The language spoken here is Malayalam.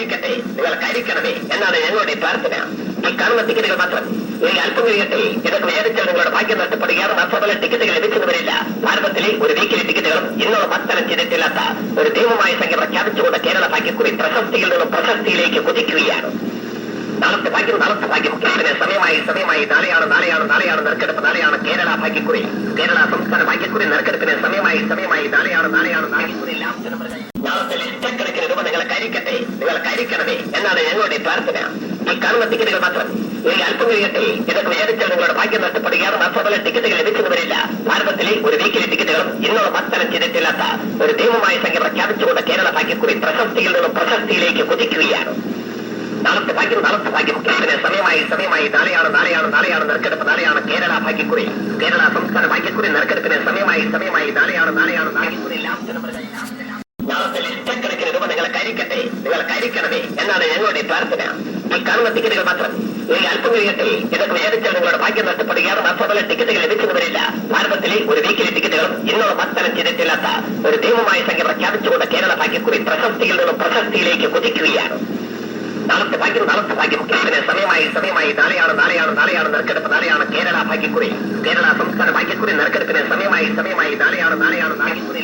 കഴിക്കട്ടെ, നിങ്ങൾ കഴിക്കണമേ എന്നാണ് ഞങ്ങളുടെ പ്രാർത്ഥന. ഈ കാണുന്ന ടിക്കറ്റുകൾ മാത്രം ഇനി അല്പം കഴിയട്ടെ. ഇതൊക്കെ വേദിച്ചാൽ നിങ്ങളുടെ ഭാഗ്യം നഷ്ടപ്പെടുകയാണ്. മാത്രമല്ല ടിക്കറ്റുകൾ ലഭിച്ചെന്ന് വരില്ല. ഭാരതത്തിലെ ഒരു വീക്കിലി ടിക്കറ്റുകളും ഇന്നോളം വാഗ്ദാനം ചെയ്തിട്ടില്ലാത്ത ഒരു ദൈവമായ സംഖ്യ പ്രഖ്യാപിച്ചുകൊണ്ട് കേരള ഭാഗ്യക്കുറി പ്രശസ്തിയിൽ നിന്നും പ്രശസ്തിയിലേക്ക് കുതിക്കുകയാണ്. നാളത്തെ ഭാഗ്യം ഇതിന് സമയമായി നാളെയാണ് നറുക്കെടുപ്പ്. നാളെയാണ് കേരള ഭാഗ്യക്കുറി, കേരള സംസ്ഥാന ഭാഗ്യക്കുറി നറുക്കെടുപ്പിന് സമയമായി നാളെയാണ് ഭാഗ്യക്കുറി. നാളത്തെ ലക്ഷക്കണക്കിന് രൂപ നിങ്ങൾ കഴിക്കണമേ എന്നാണ് ഞങ്ങളുടെ പ്രാർത്ഥന. ഈ കാണുന്ന ടിക്കറ്റുകൾ മാത്രം ഇനി അല്പം കഴിയട്ടെ. ഇതൊക്കെ വേദിച്ചാൽ നിങ്ങളുടെ ഭാഗ്യം നഷ്ടപ്പെടുകയാണ്. മാത്രമല്ല ടിക്കറ്റുകൾ ലഭിച്ചെന്ന് വരില്ല. ഭാരതത്തിലെ ഒരു വീക്കിലി ടിക്കറ്റുകളും ഇന്നോളം വാഗ്ദാനം ചെയ്തിട്ടില്ലാത്ത ഒരു ദൈവമായ സംഖ്യ പ്രഖ്യാപിച്ചുകൊണ്ട് കേരള ഭാഗ്യക്കുറി പ്രശസ്തിയിൽ നിന്നും പ്രശസ്തിയിലേക്ക് കുതിക്കുകയാണ്. നാളത്തെ ഭാഗ്യം ഇതിന് സമയമായി നാളെയാണ് നറുക്കെടുപ്പ്. നാളെയാണ് കേരള ഭാഗ്യക്കുറി, കേരള സംസ്ഥാന ഭാഗ്യക്കുറി നറുക്കെടുപ്പിന് സമയമായി നാളെയാണ് ഭാഗ്യക്കുറി. നാളത്തെ ലക്ഷക്കണക്കിന് രൂപ നിങ്ങൾ കഴിക്കണമേ എന്നാണ് ഞങ്ങളുടെ പ്രാർത്ഥന. ഈ കാണുന്ന ടിക്കറ്റുകൾ മാത്രം ഇനി അല്പം കഴിയട്ടെ. ഇതൊക്കെ വേദിച്ചാൽ നിങ്ങളുടെ ഭാഗ്യം നഷ്ടപ്പെടുകയാണ്. മാത്രമല്ല ടിക്കറ്റുകൾ ലഭിച്ചെന്ന് വരില്ല. ഭാരതത്തിലെ ഒരു വീക്കിലി ടിക്കറ്റുകളും ഇന്നോളം വാഗ്ദാനം ചെയ്തിട്ടില്ലാത്ത ഒരു ദൈവമായ സംഖ്യ പ്രഖ്യാപിച്ചുകൊണ്ട് കേരള ഭാഗ്യക്കുറി പ്രശസ്തിയിൽ നിന്നും പ്രശസ്തിയിലേക്ക് കുതിക്കുകയാണ്. നാളത്തെ ഭാഗ്യം ഇതിന് സമയമായി നാളെയാണ് നറുക്കെടുപ്പ്. നാളെയാണ് കേരള ഭാഗ്യക്കുറി, കേരള സംസ്ഥാന ഭാഗ്യക്കുറി നറുക്കെടുപ്പിന് സമയമായി നാളെയാണ് ഭാഗ്യക്കുറി.